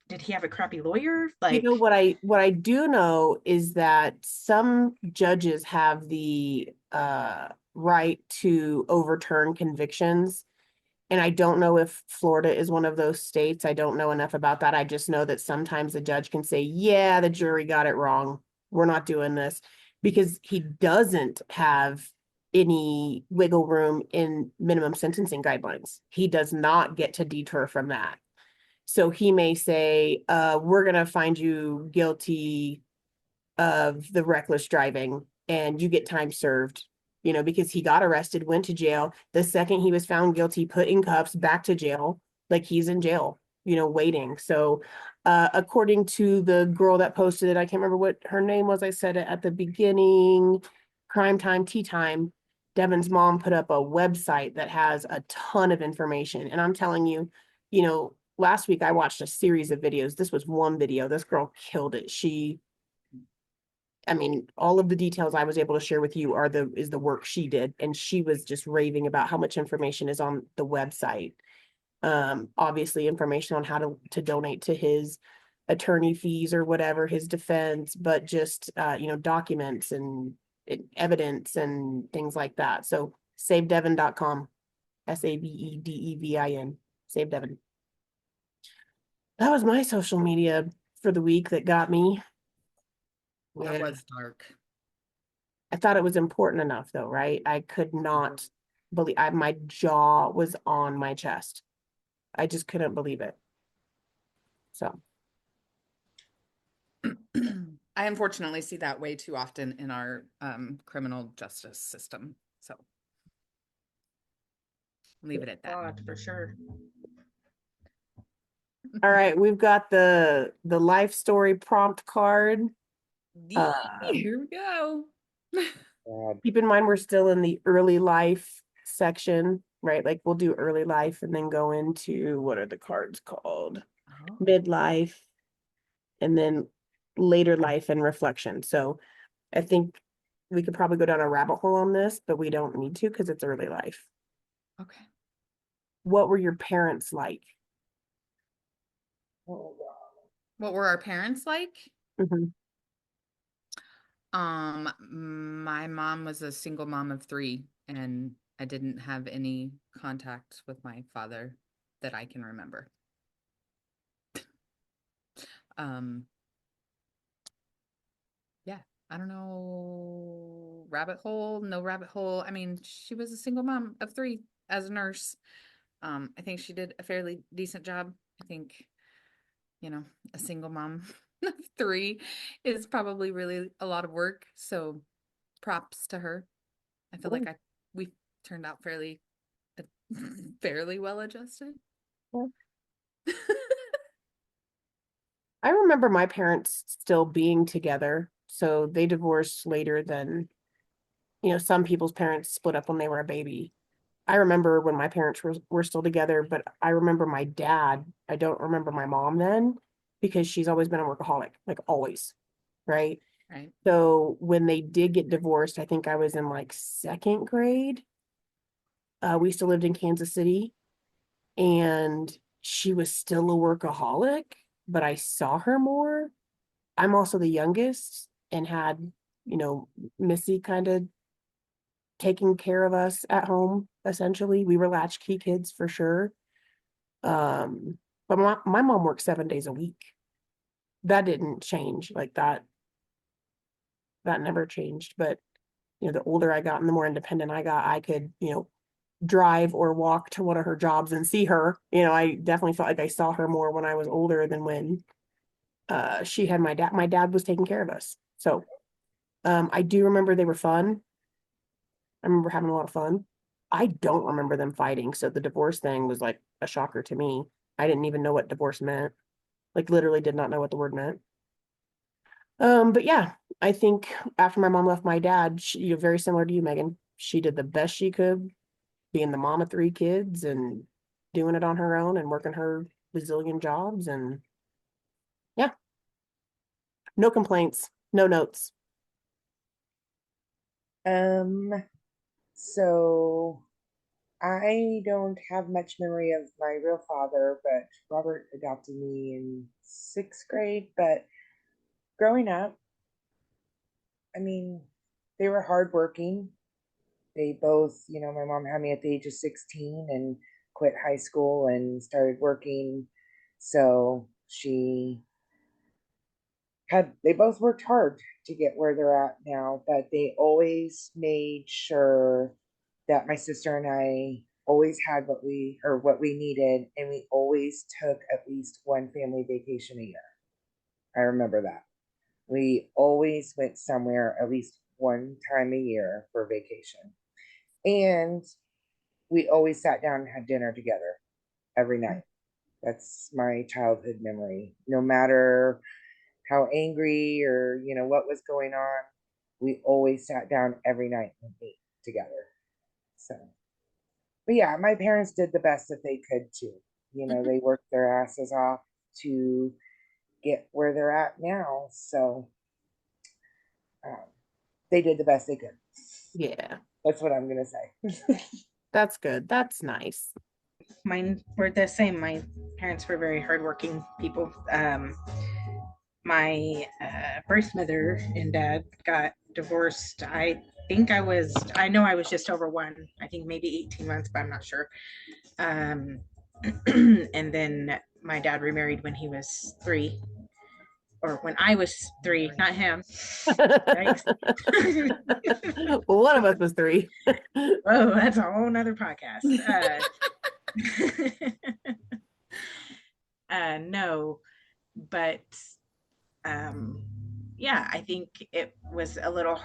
did he have a crappy lawyer? Like, what I do know is that some judges have the right to overturn convictions. And I don't know if Florida is one of those states. I don't know enough about that. I just know that sometimes the judge can say, yeah, the jury got it wrong. We're not doing this, because he doesn't have any wiggle room in minimum sentencing guidelines. He does not get to deter from that. So he may say, we're going to find you guilty of the reckless driving and you get time served, because he got arrested, went to jail. The second he was found guilty, put in cuffs, back to jail, like he's in jail, waiting. So according to the girl that posted it, I can't remember what her name was. I said it at the beginning, Crime Time, Tea Time. Devin's mom put up a website that has a ton of information. And I'm telling you, last week I watched a series of videos. This was one video. This girl killed it. All of the details I was able to share with you is the work she did. And she was just raving about how much information is on the website. Obviously information on how to donate to his attorney fees or whatever, his defense, but just, documents and evidence and things like that. So savedevin.com, SAVEDEVIN, Save Devin. That was my social media for the week that got me. That was dark. I thought it was important enough though, right? I could not believe, my jaw was on my chest. I just couldn't believe it. So. I unfortunately see that way too often in our criminal justice system. So leave it at that. God, for sure. All right, we've got the life story prompt card. Here we go. Keep in mind we're still in the early life section, right? Like we'll do early life and then go into, what are the cards called? Oh. Midlife, and then later life and reflection. So I think we could probably go down a rabbit hole on this, but we don't need to because it's early life. Okay. what were your parents like? Oh, wow. What were our parents like? Mhm. My mom was a single mom of three, and I didn't have any contact with my father that I can remember. Um, yeah, I don't know. Rabbit hole, no rabbit hole. I mean, she was a single mom of three as a nurse. I think she did a fairly decent job. I think, a single mom of three is probably really a lot of work. So props to her. I feel like we turned out uh, fairly well adjusted. Yeah. I remember my parents still being together. So they divorced later than, some people's parents split up when they were a baby. I remember when my parents were still together, but I remember my dad. I don't remember my mom then because she's always been a workaholic, like always, right? Right. So when they did get divorced, I think I was in like second grade. We still lived in Kansas City, and she was still a workaholic, but I saw her more. I'm also the youngest and had, you know, Missy kind of taking care of us at home, essentially. We were latchkey kids for sure. But my mom worked 7 days a week. That didn't change. Like that never changed. But the older I got and the more independent I got, I could, drive or walk to one of her jobs and see her. I definitely felt like I saw her more when I was older than when she had my dad. My dad was taking care of us. So I do remember they were fun. I remember having a lot of fun. I don't remember them fighting. So the divorce thing was like a shocker to me. I didn't even know what divorce meant. Like literally did not know what the word meant. But yeah, I think after my mom left my dad, she, very similar to you, Megan, she did the best she could, being the mom of three kids and doing it on her own and working her bazillion jobs. And yeah, no complaints, no notes. Um, so I don't have much memory of my real father, but Robert adopted me in sixth grade. But growing up, I mean, they were hardworking. They both, my mom had me at the age of 16 and quit high school and started working. So they both worked hard to get where they're at now, but they always made sure that my sister and I always had what we needed, and we always took at least one family vacation a year. I remember that. We always went somewhere at least one time a year for vacation. And we always sat down and had dinner together every night. That's my childhood memory. No matter how angry or what was going on, we always sat down every night and ate together. So, but yeah, my parents did the best that they could too. They worked their asses off to get where they're at now. So um, they did the best they could. Yeah, That's what I'm gonna say. that's good. That's nice. Mine were the same. My parents were very hardworking people. My birth mother and dad got divorced. I know I was just over one, I think maybe 18 months, but I'm not sure. Um, and then my dad remarried when he was three, or when I was three, not him. Right? One of us was three. Oh, that's a whole nother podcast. No, but um, yeah, I think it was a little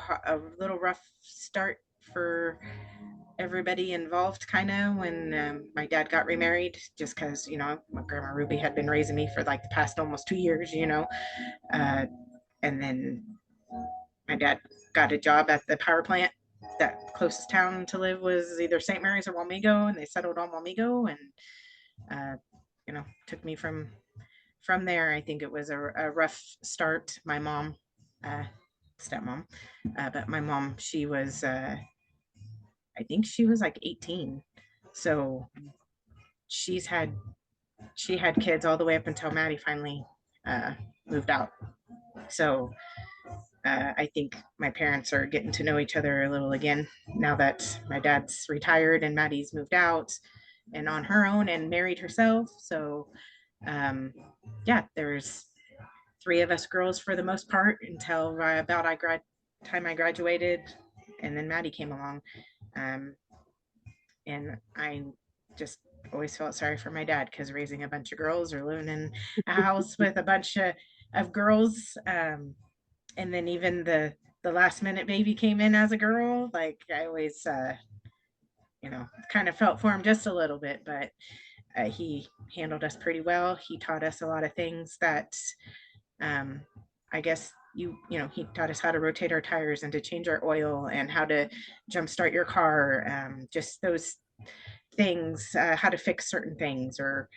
rough start for everybody involved, kind of, when my dad got remarried, just because my grandma Ruby had been raising me for like the past almost 2 years, uh, and then my dad got a job at the power plant. That closest town to live was either St. Mary's or Wamego, and they settled on Wamego, and took me from there. I think it was a rough start. My mom, uh, stepmom, but my mom, she was, I think she was like 18. So she had kids all the way up until Maddie finally moved out. So I think my parents are getting to know each other a little again now that my dad's retired and Maddie's moved out and on her own and married herself. So yeah, there's three of us girls for the most part until about time I graduated, and then Maddie came along. And I just always felt sorry for my dad because raising a bunch of girls or living in a house with a bunch of girls, and then even the last minute baby came in as a girl, like I always kind of felt for him just a little bit, but he handled us pretty well. He taught us a lot of things that I guess he taught us how to rotate our tires and to change our oil and how to jumpstart your car, just those things, how to fix certain things. Or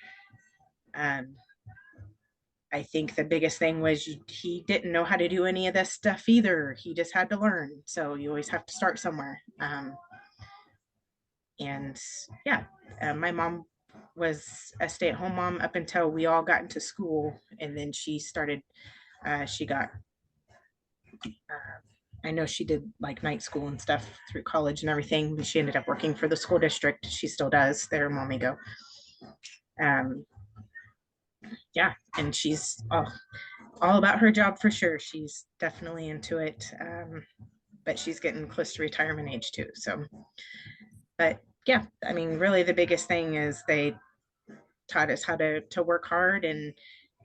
I think the biggest thing was he didn't know how to do any of this stuff either. He just had to learn. So you always have to start somewhere. And yeah, my mom was a stay-at-home mom up until we all got into school, and then she got I know she did like night school and stuff through college and everything, but she ended up working for the school district. She still does there in Wamego. Yeah, and she's all about her job for sure. She's definitely into it, but she's getting close to retirement age too. So, but yeah, I mean, really the biggest thing is they taught us how to work hard and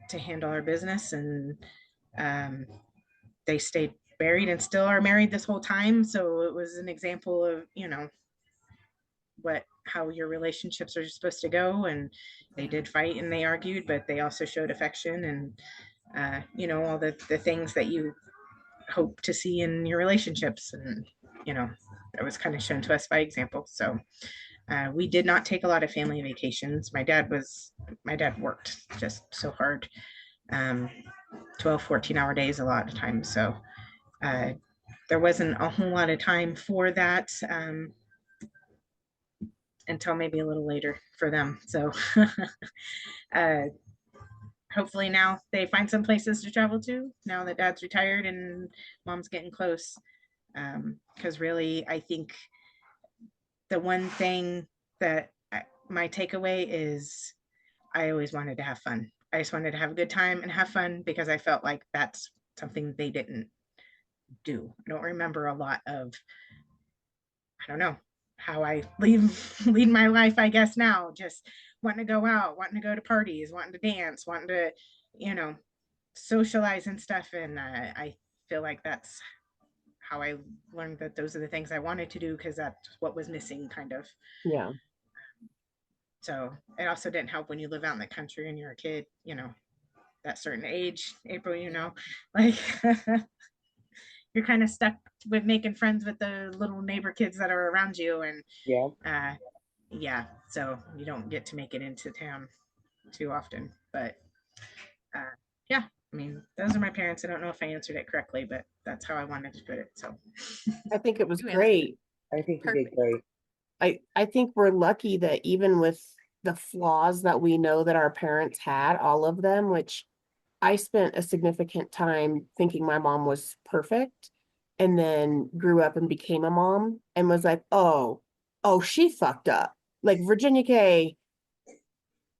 to handle our business, and they stayed married and still are married this whole time. So it was an example of how your relationships are supposed to go. And they did fight and they argued, but they also showed affection and all the things that you hope to see in your relationships. And that was kind of shown to us by example. So we did not take a lot of family vacations. My dad worked just so hard, 12 14-hour days a lot of times. So there wasn't a whole lot of time for that until maybe a little later for them. So hopefully now they find some places to travel to now that dad's retired and mom's getting close. Because really, I think the one thing that my takeaway is I always wanted to have fun. I just wanted to have a good time and have fun because I felt like that's something they didn't do. I don't remember a lot of, I don't know how I lead my life, I guess now, just wanting to go out, wanting to go to parties, wanting to dance, wanting to, socialize and stuff. And I feel like that's how I learned that those are the things I wanted to do because that's what was missing kind of. Yeah. So it also didn't help when you live out in the country and you're a kid, that certain age, April, like you're kind of stuck with making friends with the little neighbor kids that are around you. And yeah, so you don't get to make it into town too often. But yeah, I mean, those are my parents. I don't know if I answered it correctly, but that's how I wanted to put it. So I think it was great. I think you did great. I think we're lucky that even with the flaws that we know that our parents had, all of them, which I spent a significant time thinking my mom was perfect, and then grew up and became a mom and was like, oh, she fucked up. Like, Virginia K,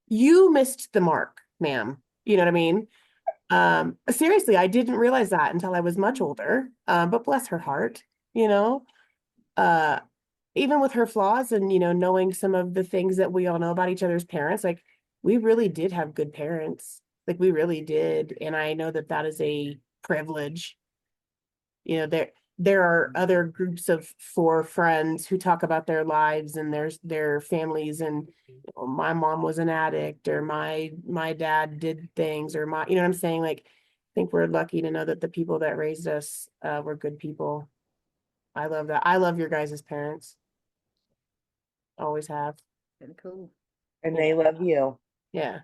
you missed the mark, ma'am. You know what I mean? Seriously, I didn't realize that until I was much older. But bless her heart, even with her flaws and, knowing some of the things that we all know about each other's parents, like, we really did have good parents. Like, we really did. And I know that that is a privilege. There are other groups of 4 friends who talk about their lives and their families, and my mom was an addict, or my dad did things, or what I'm saying? Like, I think we're lucky to know that the people that raised us were good people. I love that. I love your guys' parents. Always have. Been cool. And they love you. Yeah.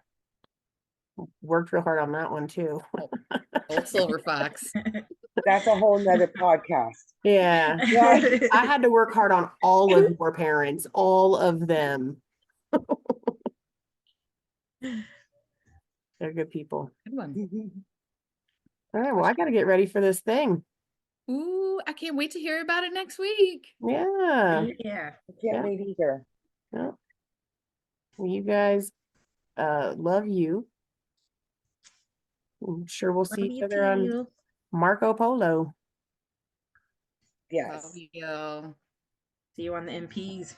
Worked real hard on that one too. Old Silver Fox. That's a whole nother podcast. Yeah. I had to work hard on all of your parents, all of them. They're good people. Good one. All right, well, I got to get ready for this thing. Ooh, I can't wait to hear about it next week. Yeah. Yeah. I can't Yeah. wait either. Yeah. Well, you guys, love you. I'm sure we'll see Love each you other on too. Marco Polo. Yes. Love you. See you on the MPs.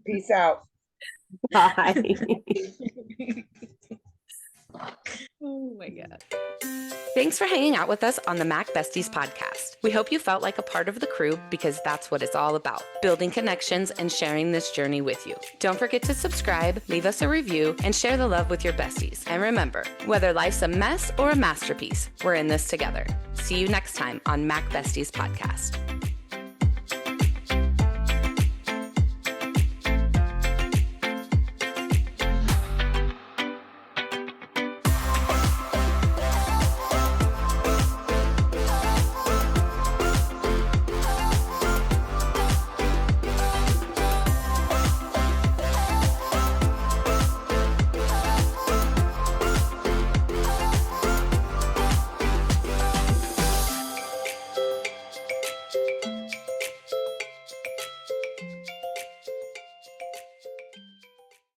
Peace out. Bye. Oh my God. Thanks for hanging out with us on the Mac Besties podcast. We hope you felt like a part of the crew because that's what it's all about, building connections and sharing this journey with you. Don't forget to subscribe, leave us a review, and share the love with your besties. And remember, whether life's a mess or a masterpiece, we're in this together. See you next time on Mac Besties podcast.